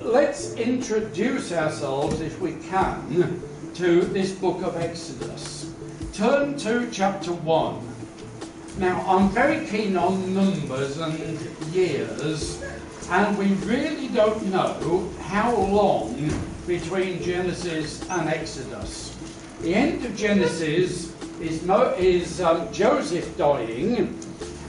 let's introduce ourselves, if we can, to this book of Exodus. Turn to chapter 1. Now, I'm very keen on numbers and years, and we really don't know how long between Genesis and Exodus. The end of Genesis is Joseph dying,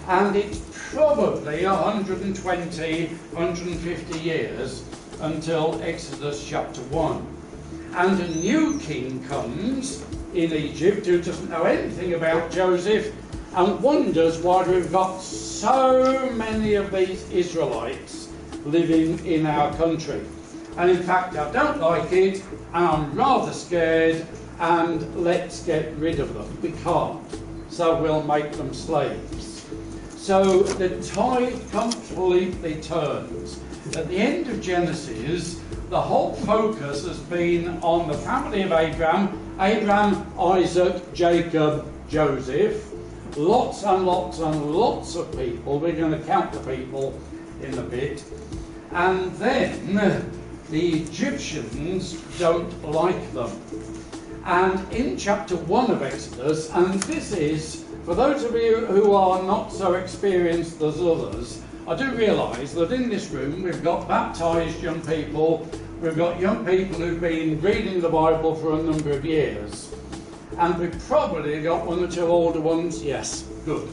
and it's probably 120, 150 years until Exodus chapter 1. And a new king comes in Egypt who doesn't know anything about Joseph and wonders why we've got so many of these Israelites living in our country. And in fact, I don't like it, and I'm rather scared, and let's get rid of them. We can't, so we'll make them slaves. So the tide completely turns. At the end of Genesis, the whole focus has been on the family of Abraham, Isaac, Jacob, Joseph. Lots and lots and lots of people. We're going to count the people in a bit. And then the Egyptians don't like them. And in chapter 1 of Exodus, and this is, for those of you who are not so experienced as others, I do realise that in this room we've got baptised young people, we've got young people who've been reading the Bible for a number of years. And we've probably got one or two older ones. Yes, good.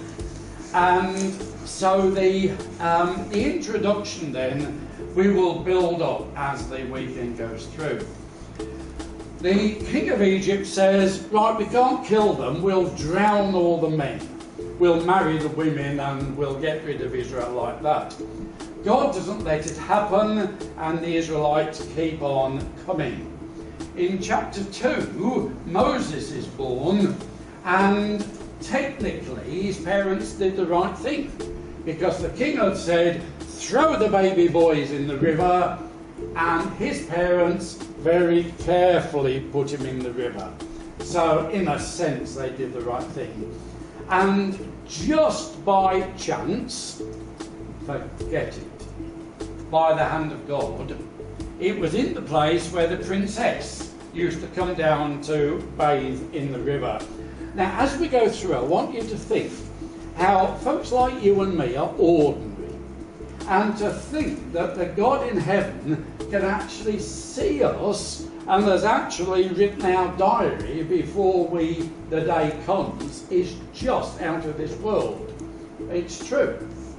And so the introduction then, we will build up as the weekend goes through. The king of Egypt says, right, we can't kill them, we'll drown all the men. We'll marry the women and we'll get rid of Israel like that. God doesn't let it happen, and the Israelites keep on coming. In chapter 2, Moses is born, and technically his parents did the right thing, because the king had said, throw the baby boys in the river, and his parents very carefully put him in the river. So in a sense they did the right thing. And just by chance, forget it, by the hand of God, it was in the place where the princess used to come down to bathe in the river. Now, as we go through, I want you to think how folks like you and me are ordinary, and to think that the God in heaven can actually see us, and there's actually written our diary before the day comes, is just out of this world. It's true.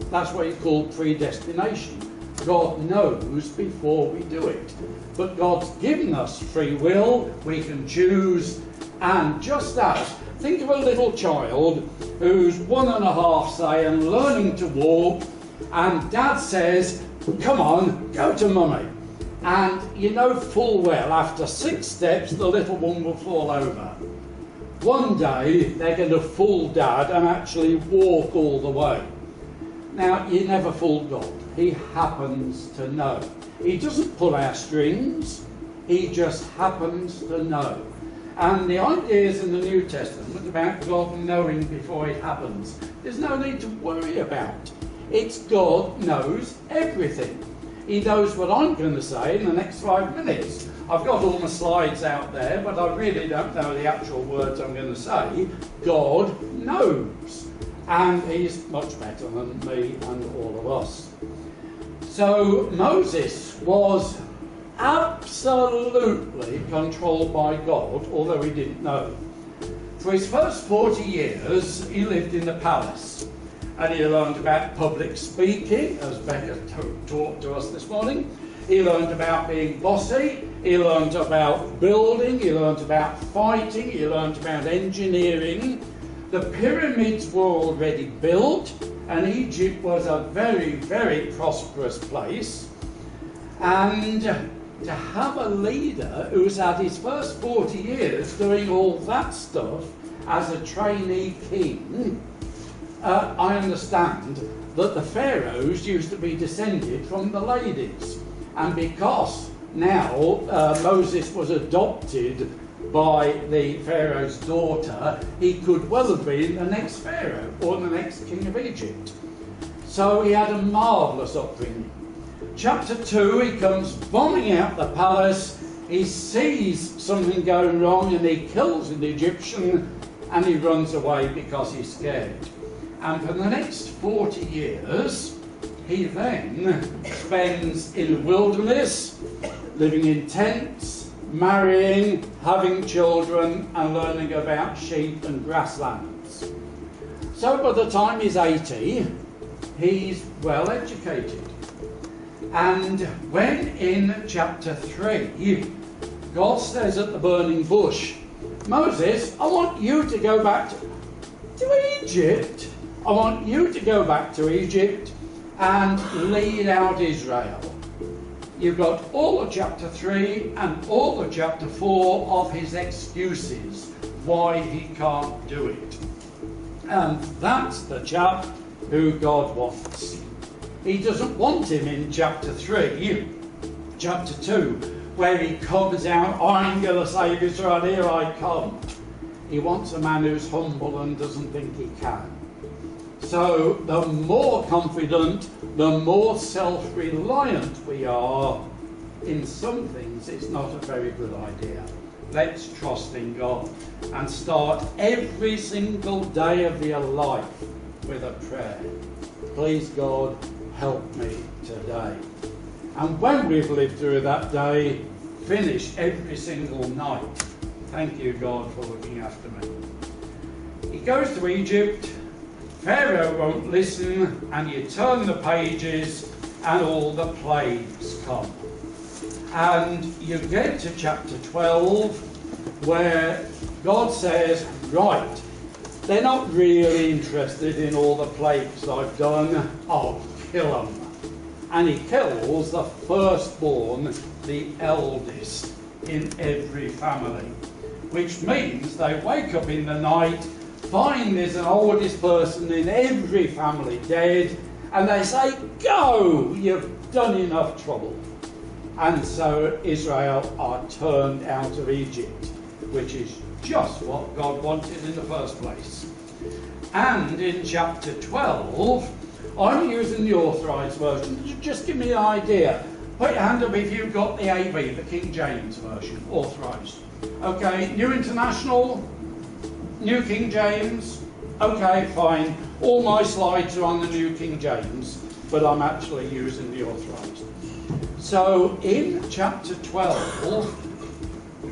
That's what you call predestination. God knows before we do it. But God's given us free will, we can choose, and just as, think of a little child who's 1.5, say, and learning to walk, and dad says, come on, go to mummy. And you know full well, after 6 steps, the little one will fall over. One day, they're going to fool dad and actually walk all the way. Now, you never fool God. He happens to know. He doesn't pull our strings. He just happens to know. And the ideas in the New Testament about God knowing before it happens, there's no need to worry about. It's God knows everything. He knows what I'm going to say in the next 5 minutes. I've got all my slides out there, but I really don't know the actual words I'm going to say. God knows. And he's much better than me and all of us. So Moses was absolutely controlled by God, although he didn't know. For his first 40 years, he lived in the palace. And he learned about public speaking, as Becca talked to us this morning. He learned about being bossy. He learned about building. He learned about fighting. He learned about engineering. The pyramids were already built, and Egypt was a very, very prosperous place. And to have a leader who's had his first 40 years doing all that stuff as a trainee king, I understand that the pharaohs used to be descended from the ladies. And because now Moses was adopted by the pharaoh's daughter, he could well have been the next pharaoh or the next king of Egypt. So he had a marvellous upbringing. Chapter 2, he comes bombing out the palace. He sees something going wrong and he kills an Egyptian and he runs away because he's scared. And for the next 40 years, he then spends in the wilderness, living in tents, marrying, having children, and learning about sheep and grasslands. So by the time he's 80, he's well educated. And when in chapter 3, God says at the burning bush, Moses, I want you to go back to Egypt. I want you to go back to Egypt and lead out Israel. You've got all of chapter 3 and all of chapter 4 of his excuses why he can't do it. And that's the chap who God wants. He doesn't want him in chapter 3, chapter 2, where he comes out, I'm going to save Israel, here I come. He wants a man who's humble and doesn't think he can. So the more confident, the more self-reliant we are, in some things it's not a very good idea. Let's trust in God and start every single day of your life with a prayer. Please God, help me today. And when we've lived through that day, finish every single night. Thank you, God, for looking after me. He goes to Egypt. Pharaoh won't listen, and you turn the pages and all the plagues come. And you get to chapter 12 where God says, right, they're not really interested in all the plagues I've done, I'll kill them. And he kills the firstborn, the eldest in every family, which means they wake up in the night, find there's an oldest person in every family dead, and they say, go, you've done enough trouble. And so Israel are turned out of Egypt, which is just what God wanted in the first place. And in chapter 12, I'm using the authorised version. Just give me an idea. Put your hand up if you've got the AV, the King James version, authorised. Okay, New International, New King James. Okay, fine. All my slides are on the New King James, but I'm actually using the authorised. So in chapter 12,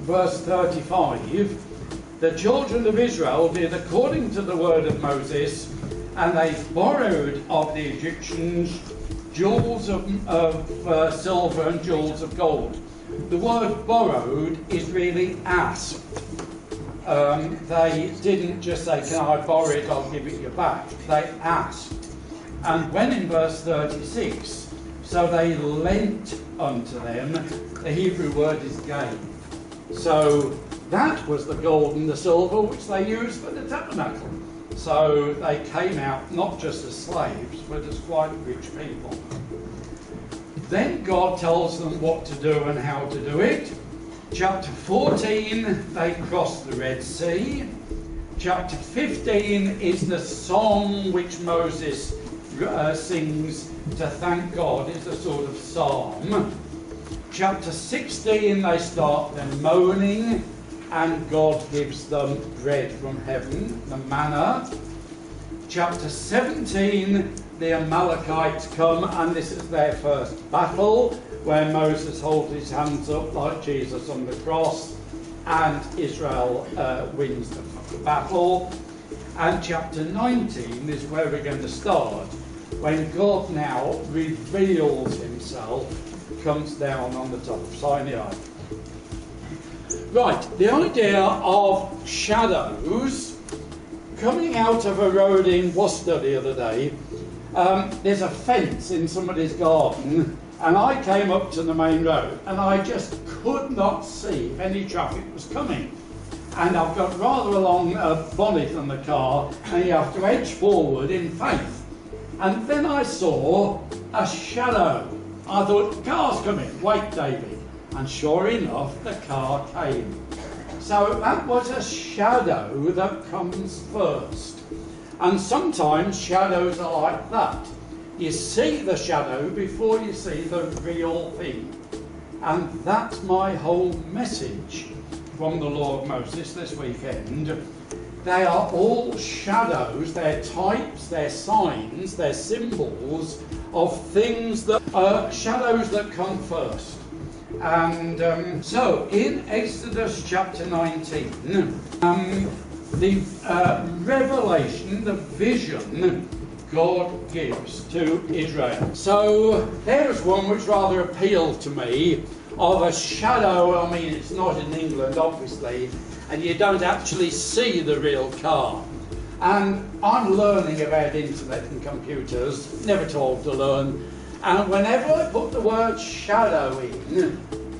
verse 35, the children of Israel did according to the word of Moses, and they borrowed of the Egyptians jewels of silver and jewels of gold. The word borrowed is really asked. They didn't just say, can I borrow it, I'll give it you back. They asked. And when in verse 36, so they lent unto them, the Hebrew word is gave. So that was the gold and the silver which they used for the tabernacle. So they came out not just as slaves, but as quite rich people. Then God tells them what to do and how to do it. Chapter 14, they cross the Red Sea. Chapter 15 is the song which Moses sings to thank God. It's a sort of psalm. Chapter 16, they start then moaning, and God gives them bread from heaven, the manna. Chapter 17, the Amalekites come, and this is their first battle, where Moses holds his hands up like Jesus on the cross, and Israel wins the battle. And chapter 19 is where we're going to start, when God now reveals himself, comes down on the top of Sinai. Right, the idea of shadows, coming out of a road in Worcester the other day, there's a fence in somebody's garden, and I came up to the main road, and I just could not see if any traffic was coming. And I've got rather a long bonnet on the car, and you have to edge forward in faith. And then I saw a shadow. I thought, the car's coming, wait David. And sure enough, the car came. So that was a shadow that comes first. And sometimes shadows are like that. You see the shadow before you see the real thing. And that's my whole message from the law of Moses this weekend. They are all shadows, they're types, they're signs, they're symbols of things that are shadows that come first. And so in Exodus chapter 19, the revelation, the vision God gives to Israel. So there's one which rather appealed to me, of a shadow. I mean, it's not in England, obviously, and you don't actually see the real car. And I'm learning about internet and computers, never told to learn, and whenever I put the word shadow in,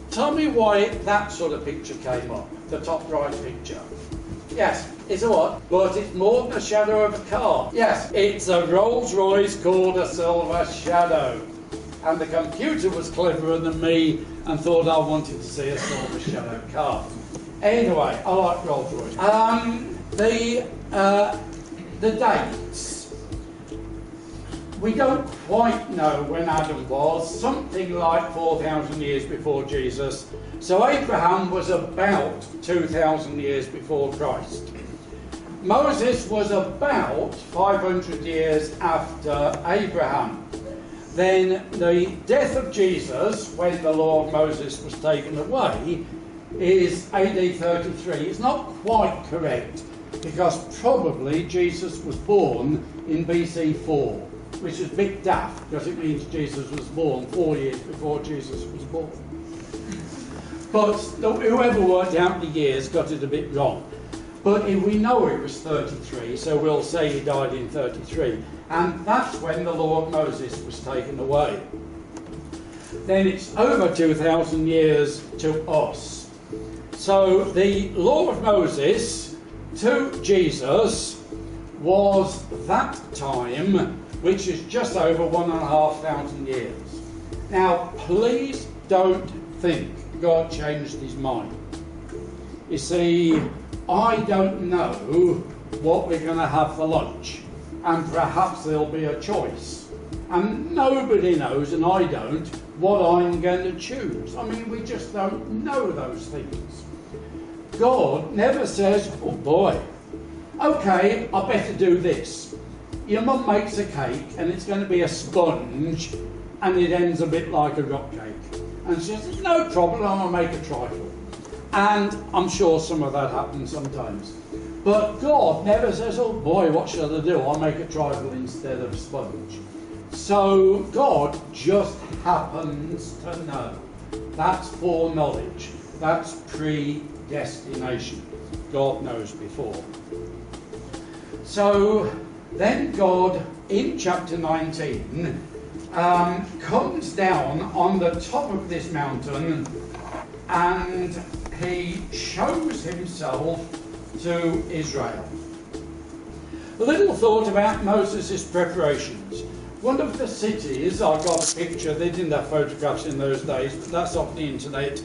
tell me why that sort of picture came up, the top right picture. Yes, it's a what? But it's more than a shadow of a car. Yes, it's a Rolls Royce called a Silver Shadow. And the computer was cleverer than me and thought I wanted to see a Silver Shadow car. Anyway, I like Rolls Royce. The dates. We don't quite know when Adam was, something like 4,000 years before Jesus. So Abraham was about 2,000 years before Christ. Moses was about 500 years after Abraham. Then the death of Jesus, when the law of Moses was taken away, is AD 33. It's not quite correct, because probably Jesus was born in BC 4, which is a bit daft, because it means Jesus was born 4 years before Jesus was born. But whoever worked out the years got it a bit wrong. But we know it was 33, so we'll say he died in 33. And that's when the law of Moses was taken away. Then it's over 2,000 years to us. So the law of Moses to Jesus was that time, which is just over 1,500 years. Now, please don't think God changed his mind. You see, I don't know what we're going to have for lunch, and perhaps there'll be a choice. And nobody knows, and I don't, what I'm going to choose. I mean, we just don't know those things. God never says, oh boy, okay, I better do this. Your mum makes a cake, and it's going to be a sponge, and it ends a bit like a rock cake. And she says, no problem, I'm going to make a trifle. And I'm sure some of that happens sometimes. But God never says, oh boy, what should I do? I'll make a trifle instead of sponge. So God just happens to know. That's foreknowledge. That's predestination. God knows before. So then God, in chapter 19, comes down on the top of this mountain and he shows himself to Israel. A little thought about Moses' preparations. One of the cities, I got a picture, they didn't have photographs in those days, but that's off the internet.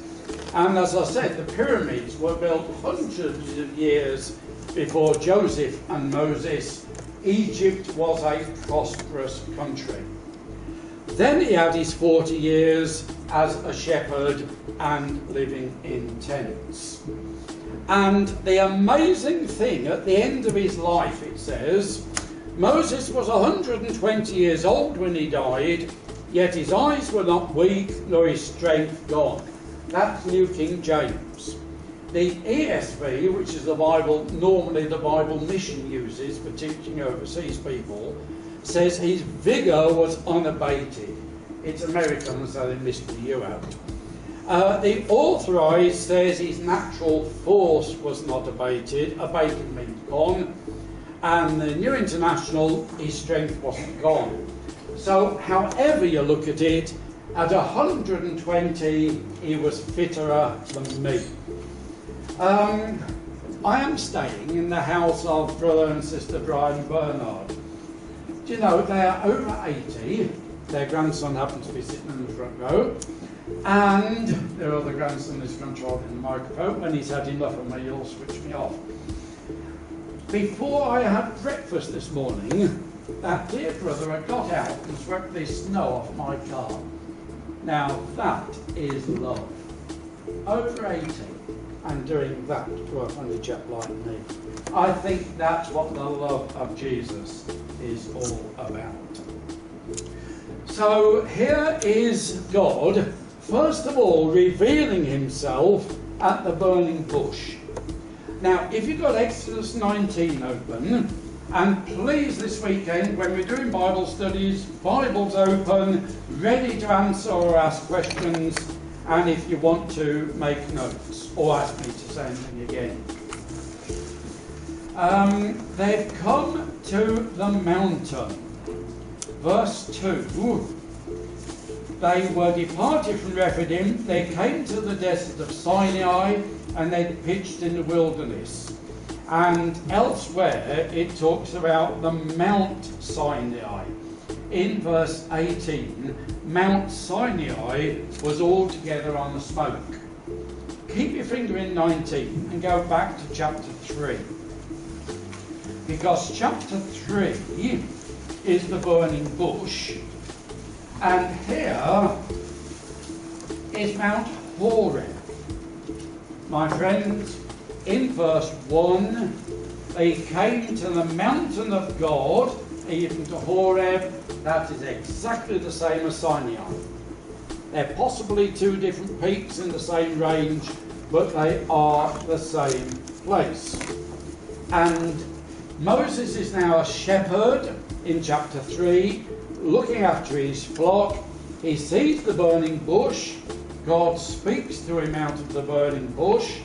And as I said, the pyramids were built hundreds of years before Joseph and Moses. Egypt was a prosperous country. Then he had his 40 years as a shepherd and living in tents. And the amazing thing, at the end of his life, it says, Moses was 120 years old when he died, yet his eyes were not weak, nor his strength gone. That's New King James. The ESV, which is the Bible, normally the Bible Mission uses for teaching overseas people, says his vigour was unabated. It's American, so they missed the U out. The Authorised says his natural force was not abated. Abated means gone. And the New International, his strength wasn't gone. So, however you look at it, at 120, he was fitter than me. I am staying in the house of brother and sister Brian Bernard. Do you know, they are over 80. Their grandson happens to be sitting in the front row. And their other grandson is controlling the microphone. When he's had enough of me, he'll switch me off. Before I had breakfast this morning, that dear brother had got out and swept the snow off my car. Now that is love. Over 80 and doing that to a funny chap like me. I think that's what the love of Jesus is all about. So here is God, first of all, revealing himself at the burning bush. Now, if you've got Exodus 19 open, and please this weekend, when we're doing Bible studies, Bibles open, ready to answer or ask questions, and if you want to make notes or ask me to say anything again. They've come to the mountain. Verse 2. They were departed from Rephidim, they came to the desert of Sinai, and they pitched in the wilderness. And elsewhere it talks about the Mount Sinai. In verse 18, Mount Sinai was altogether on the smoke. Keep your finger in 19 and go back to chapter 3. Because chapter 3 is the burning bush. And here is Mount Horeb. My friends, in verse 1, they came to the mountain of God, even to Horeb. That is exactly the same as Sinai. They're possibly two different peaks in the same range, but they are the same place. And Moses is now a shepherd in chapter 3, looking after his flock. He sees the burning bush. God speaks to him out of the burning bush.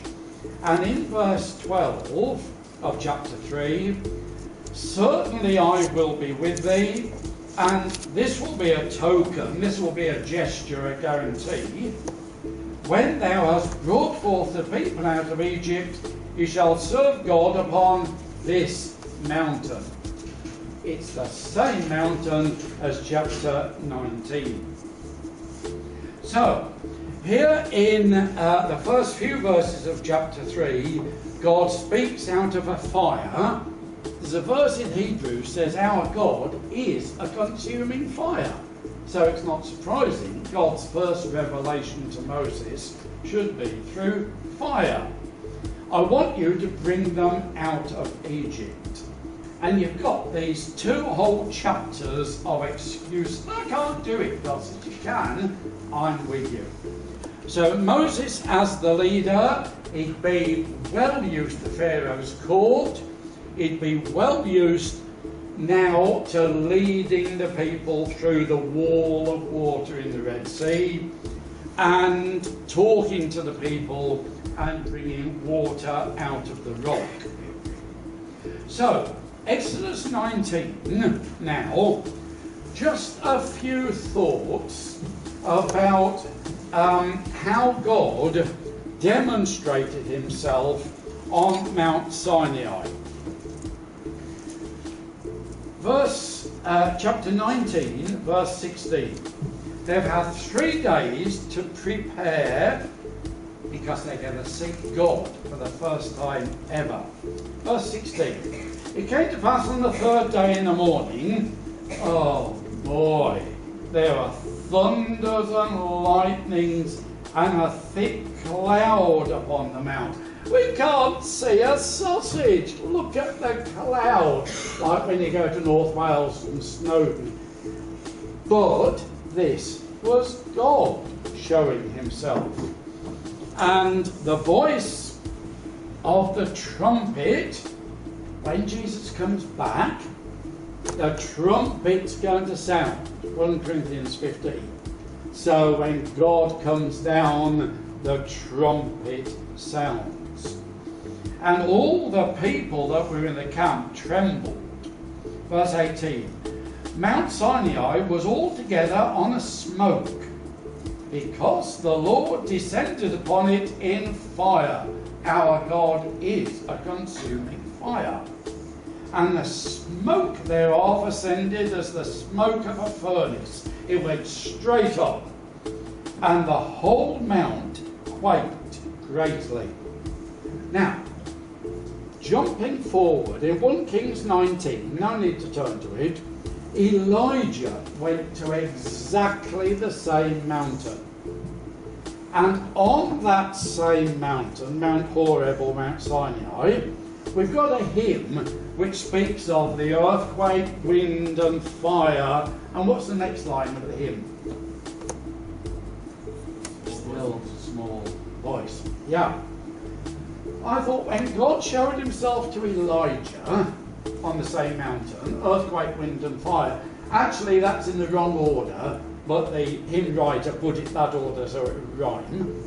And in verse 12 of chapter 3, certainly I will be with thee, and this will be a token, this will be a gesture, a guarantee. When thou hast brought forth the people out of Egypt, you shall serve God upon this mountain. It's the same mountain as chapter 19. So, here in the first few verses of chapter 3, God speaks out of a fire. There's a verse in Hebrews says our God is a consuming fire. So it's not surprising God's first revelation to Moses should be through fire. I want you to bring them out of Egypt. And you've got these 2 whole chapters of excuses. I can't do it, God says you can. I'm with you. So Moses as the leader, he'd be well used to Pharaoh's court. He'd be well used now to leading the people through the wall of water in the Red Sea and talking to the people and bringing water out of the rock. So, Exodus 19 now, just a few thoughts about how God demonstrated himself on Mount Sinai. Chapter 19, verse 16. They've had 3 days to prepare because they're going to seek God for the first time ever. Verse 16. It came to pass on the 3rd day in the morning, oh boy, there were thunders and lightnings and a thick cloud upon the mount. We can't see a sausage. Look at the cloud, like when you go to North Wales and Snowdon. But this was God showing himself. And the voice of the trumpet, when Jesus comes back, the trumpet's going to sound. 1 Corinthians 15. So when God comes down, the trumpet sounds. And all the people that were in the camp trembled. Verse 18. Mount Sinai was altogether on a smoke, because the Lord descended upon it in fire. Our God is a consuming fire. And the smoke thereof ascended as the smoke of a furnace. It went straight up, and the whole mount quaked greatly. Now, jumping forward in 1 Kings 19, no need to turn to it, Elijah went to exactly the same mountain. And on that same mountain, Mount Horeb or Mount Sinai, we've got a hymn which speaks of the earthquake, wind and fire. And what's the next line of the hymn? Still small voice. Yeah. I thought when God showed himself to Elijah on the same mountain, earthquake, wind and fire, actually that's in the wrong order, but the hymn writer put it that order so it would rhyme.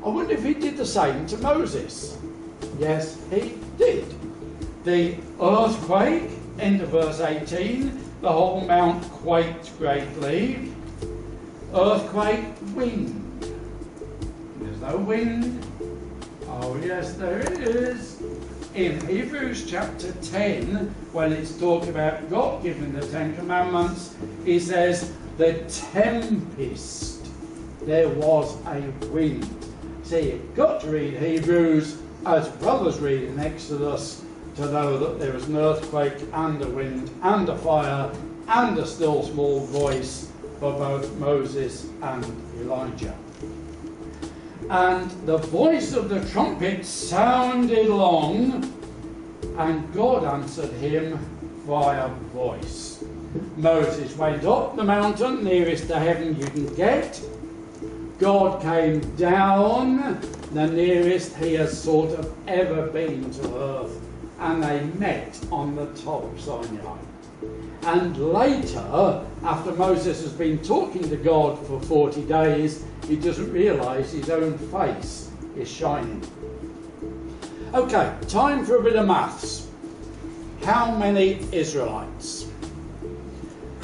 I wonder if he did the same to Moses. Yes, he did. The earthquake, end of verse 18, the whole mount quaked greatly. Earthquake, wind. There's no wind. Oh yes, there is. In Hebrews chapter 10, when it's talking about God giving the Ten Commandments, he says, the tempest, there was a wind. See, you've got to read Hebrews as well as reading Exodus to know that there was an earthquake and a wind and a fire and a still small voice for both Moses and Elijah. And the voice of the trumpet sounded long, and God answered him by a voice. Moses went up the mountain nearest to heaven you can get. God came down the nearest he has sort of ever been to earth, and they met on the top of Sinai. And later, after Moses has been talking to God for 40 days, he doesn't realise his own face is shining. Okay, time for a bit of maths. How many Israelites?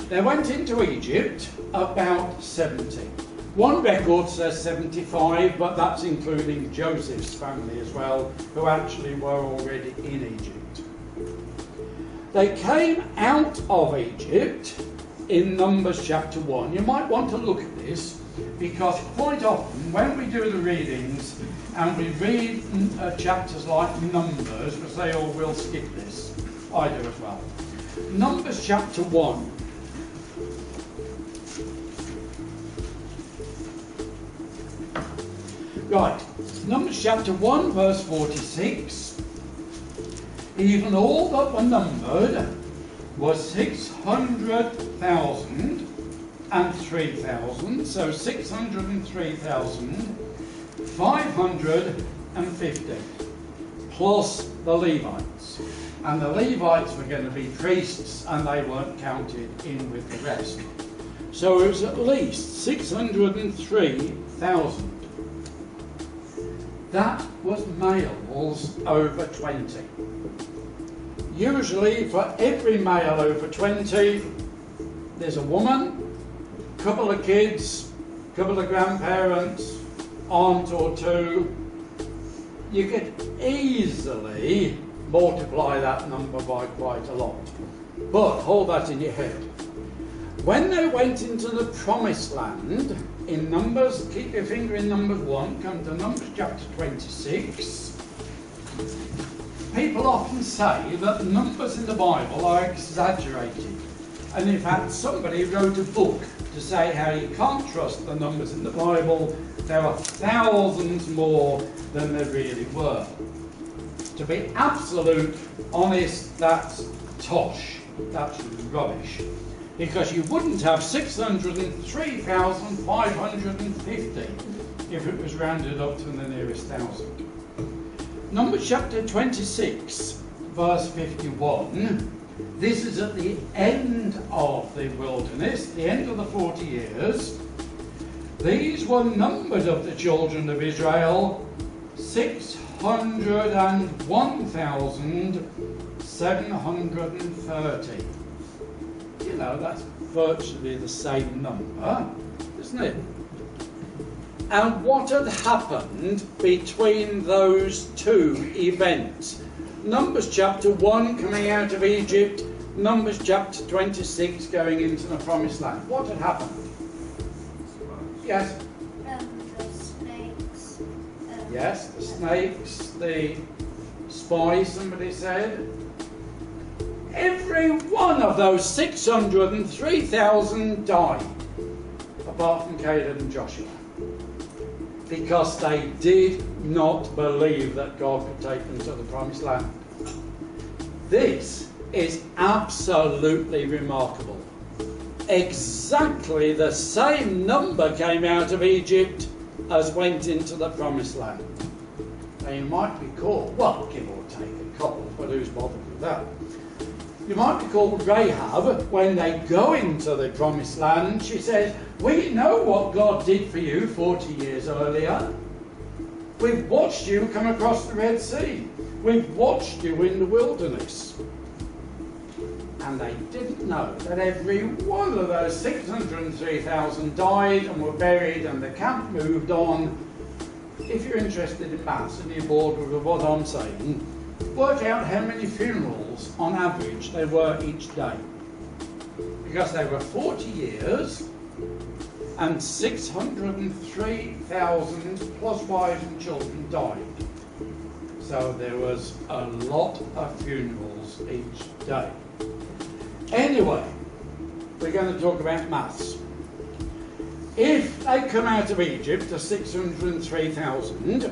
They went into Egypt about 70. One record says 75, but that's including Joseph's family as well, who actually were already in Egypt. They came out of Egypt in Numbers chapter 1. You might want to look at this, because quite often when we do the readings and we read chapters like Numbers, we say, oh, we'll skip this. I do as well. Numbers chapter 1. Right, Numbers chapter 1, verse 46. Even all that were numbered was 600,000 and 3,000, so 603,550, plus the Levites. And the Levites were going to be priests, and they weren't counted in with the rest. So it was at least 603,000. That was males over 20. Usually for every male over 20, there's a woman, couple of kids, couple of grandparents, aunt or two. You could easily multiply that number by quite a lot. But hold that in your head. When they went into the promised land, in Numbers, keep your finger in Numbers 1, come to Numbers chapter 26. People often say that the numbers in the Bible are exaggerated. And in fact, somebody wrote a book to say how you can't trust the numbers in the Bible. There are thousands more than there really were. To be absolute honest, that's tosh. That's rubbish. Because you wouldn't have 603,550 if it was rounded up to the nearest thousand. Numbers chapter 26, verse 51. This is at the end of the wilderness, the end of the 40 years. These were numbered of the children of Israel, 601,730. You know, that's virtually the same number, isn't it? And what had happened between those two events? Numbers chapter 1 coming out of Egypt, Numbers chapter 26 going into the promised land. What had happened? Yes? The snakes. Yes, the snakes, the spies, somebody said. every one of those 603,000 died, apart from Caleb and Joshua, because they did not believe that God could take them to the promised land. This is absolutely remarkable. Exactly the same number came out of Egypt as went into the promised land. Now you might be called, well, give or take a couple, but who's bothered with that? You might be called Rahab. When they go into the promised land, she says, we know what God did for you 40 years earlier. We've watched you come across the Red Sea. We've watched you in the wilderness. And they didn't know that every one of those 603,000 died and were buried and the camp moved on. If you're interested in maths and you're bored with what I'm saying, work out how many funerals on average there were each day. Because they were 40 years and 603,000 plus wives and children died. So there was a lot of funerals each day. Anyway, we're going to talk about maths. If they come out of Egypt to 603,000,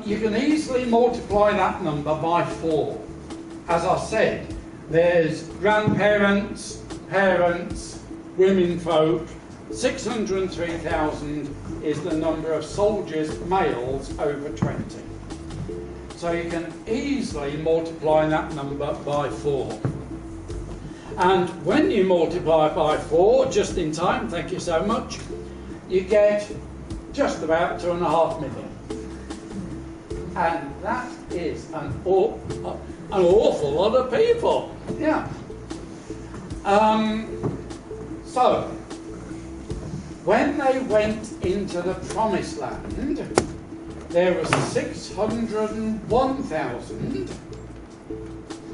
you can easily multiply that number by 4. As I said, there's grandparents, parents, women folk. 603,000 is the number of soldiers, males over 20. So you can easily multiply that number by 4. And when you multiply by 4, just in time, thank you so much, you get just about 2.5 million. And that is an awful lot of people. Yeah. So, when they went into the promised land, there was 601,000.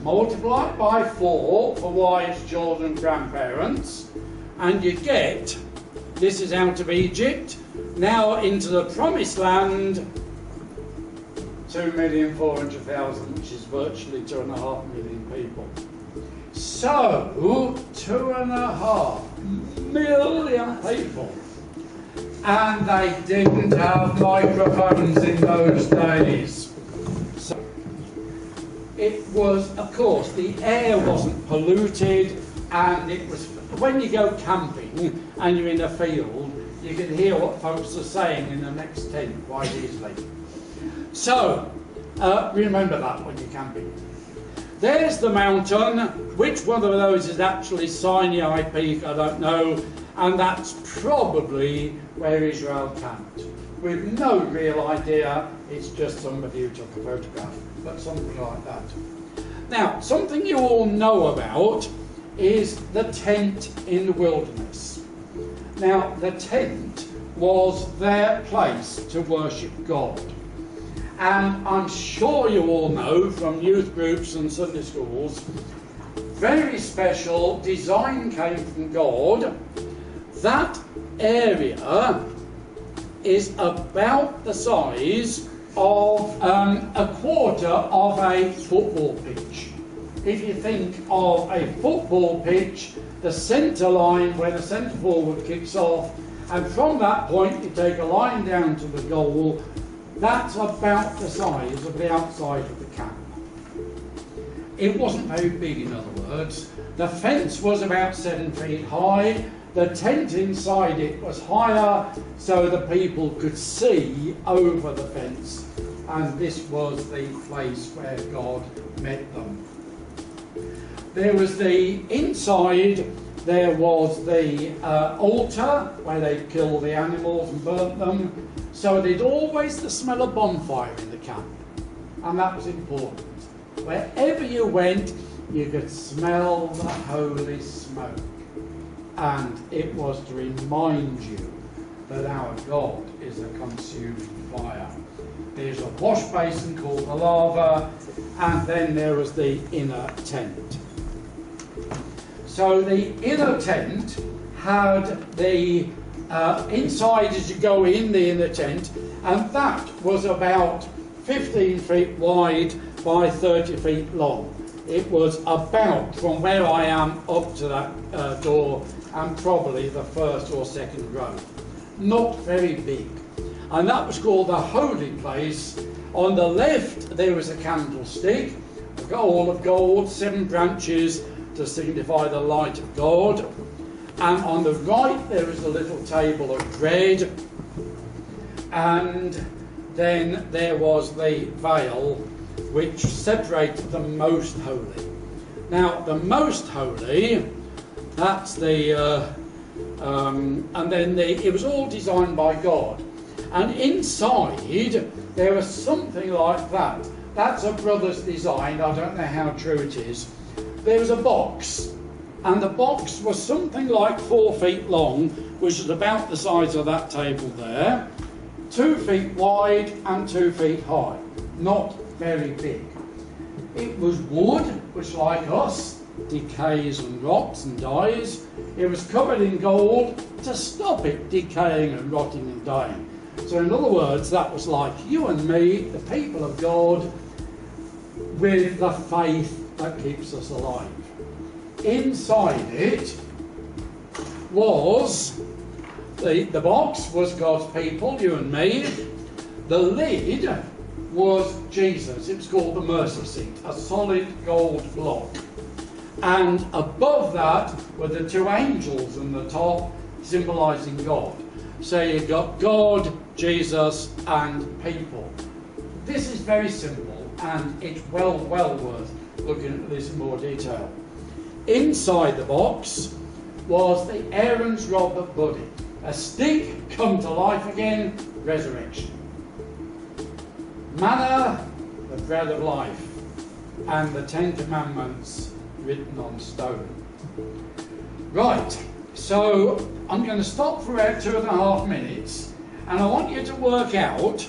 Multiply it by 4 for wives, children, grandparents, and you get, this is out of Egypt, now into the promised land, 2,400,000, which is virtually 2.5 million people. So, 2.5 million people. And they didn't have microphones in those days. So, it was, of course, the air wasn't polluted, and it was, when you go camping and you're in a field, you can hear what folks are saying in the next tent quite easily. So, remember that when you're camping. There's the mountain. Which one of those is actually Sinai Peak, I don't know, and that's probably where Israel camped. We've no real idea, it's just somebody who took a photograph, but something like that. Now, something you all know about is the tent in the wilderness. Now, the tent was their place to worship God. And I'm sure you all know from youth groups and Sunday schools, very special design came from God. That area is about the size of a quarter of a football pitch. If you think of a football pitch, the centre line where the centre forward kicks off, and from that point you take a line down to the goal, that's about the size of the outside of the camp. It wasn't very big, in other words. The fence was about 7 feet high. The tent inside it was higher, so the people could see over the fence. And this was the place where God met them. There was the inside, there was the altar where they'd kill the animals and burnt them. So there'd always the smell of bonfire in the camp. And that was important. Wherever you went, you could smell the holy smoke. And it was to remind you that our God is a consuming fire. There's a wash basin called the lava, and then there was the inner tent. So the inner tent had the inside as you go in the inner tent, and that was about 15 feet wide by 30 feet long. It was about, from where I am up to that door, and probably the first or second row. Not very big. And that was called the holy place. On the left there was a candlestick, all of gold, 7 branches to signify the light of God. And on the right there was a little table of bread. And then there was the veil which separated the most holy. Now the most holy, that's the and then it was all designed by God. And inside there was something like that. That's a brother's design. I don't know how true it is. There was a box, and the box was something like 4 feet long, which is about the size of that table there, 2 feet wide and 2 feet high. Not very big. It was wood, which like us, decays and rots and dies. It was covered in gold to stop it decaying and rotting and dying. So in other words, that was like you and me, the people of God, with the faith that keeps us alive. Inside it was, the box was God's people, you and me. The lid was Jesus. It was called the mercy seat, a solid gold block. And above that were the 2 angels on the top, symbolising God. So you've got God, Jesus and people. This is very simple, and it's well worth looking at this in more detail. Inside the box was the Aaron's rod that budded. A stick come to life again, resurrection. Manna, the bread of life, and the 10 Commandments written on stone. Right, so I'm going to stop for about 2.5 minutes, and I want you to work out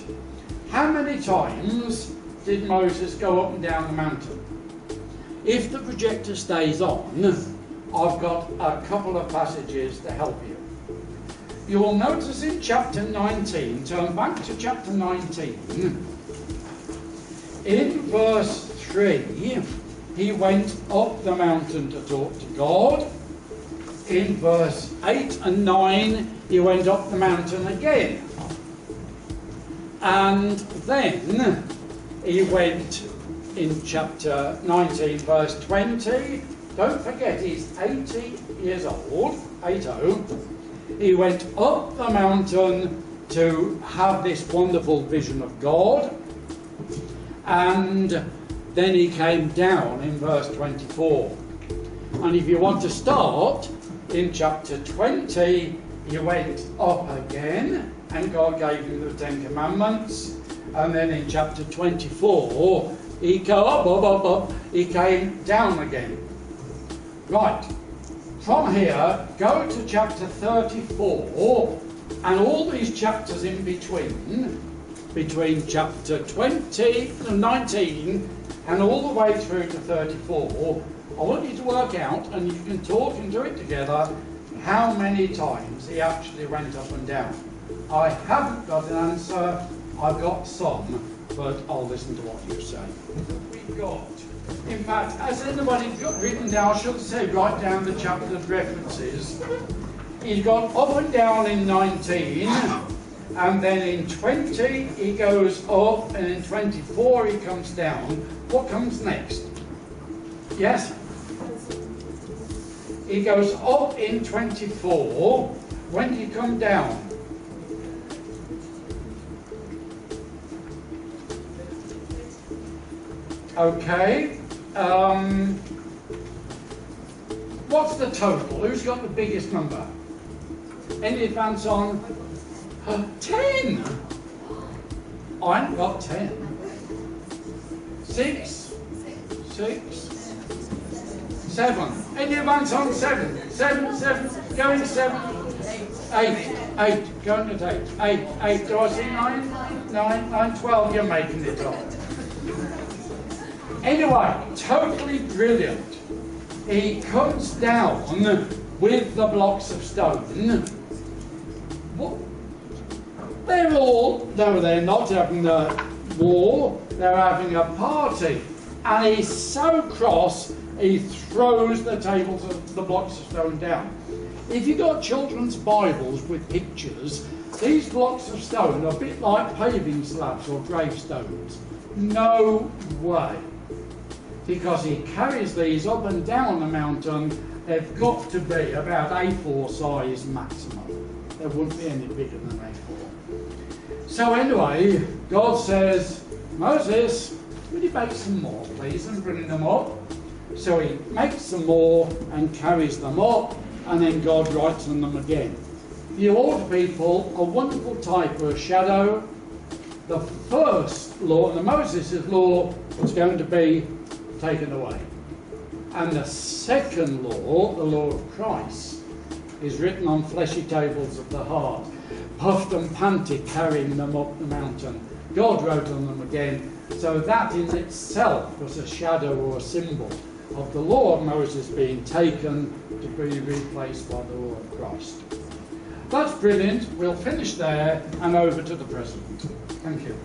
how many times did Moses go up and down the mountain. If the projector stays on, I've got a couple of passages to help you. You will notice in chapter 19, turn back to chapter 19, in verse 3, he went up the mountain to talk to God. In verse 8 and 9, he went up the mountain again. And then he went in chapter 19, verse 20. Don't forget, he's 80 years old, 80. He went up the mountain to have this wonderful vision of God. And then he came down in verse 24. And if you want to start in chapter 20, he went up again, and God gave him the 10 Commandments. And then in chapter 24, he came up, he came down again. Right, from here, go to chapter 34, and all these chapters in between chapter 19 and all the way through to 34, I want you to work out, and you can talk and do it together, how many times he actually went up and down. I haven't got an answer, I've got some, but I'll listen to what you say. We've got, in fact, has anybody got written down, I should say, write down the chapter references. He's got up and down in 19, and then in 20 he goes up, and in 24 he comes down. What comes next? Yes? He goes up in 24. When did he come down? Okay. What's the total? Who's got the biggest number? Any advance on? 10. I haven't got 10. 6. 7. Any advance on 7? 7. Going 7. 8. Going at 8. 8. Do I see 9? 9. 12. You're making it up. Anyway, totally brilliant. He comes down with the blocks of stone. What? They're not having a war, they're having a party. And he's so cross, he throws the tables of the blocks of stone down. If you've got children's Bibles with pictures, these blocks of stone are a bit like paving slabs or gravestones. No way. Because he carries these up and down the mountain, they've got to be about A4 size maximum. They wouldn't be any bigger than A4. So anyway, God says, Moses, would you make some more, please, and bring them up? So he makes some more and carries them up, and then God writes on them again. The old people, a wonderful type or a shadow. The first law, the Moses' law, was going to be taken away. And the second law, the law of Christ, is written on fleshy tables of the heart, puffed and panted, carrying them up the mountain. God wrote on them again. So that in itself was a shadow or a symbol of the law of Moses being taken to be replaced by the law of Christ. That's brilliant. We'll finish there and over to the present. Thank you.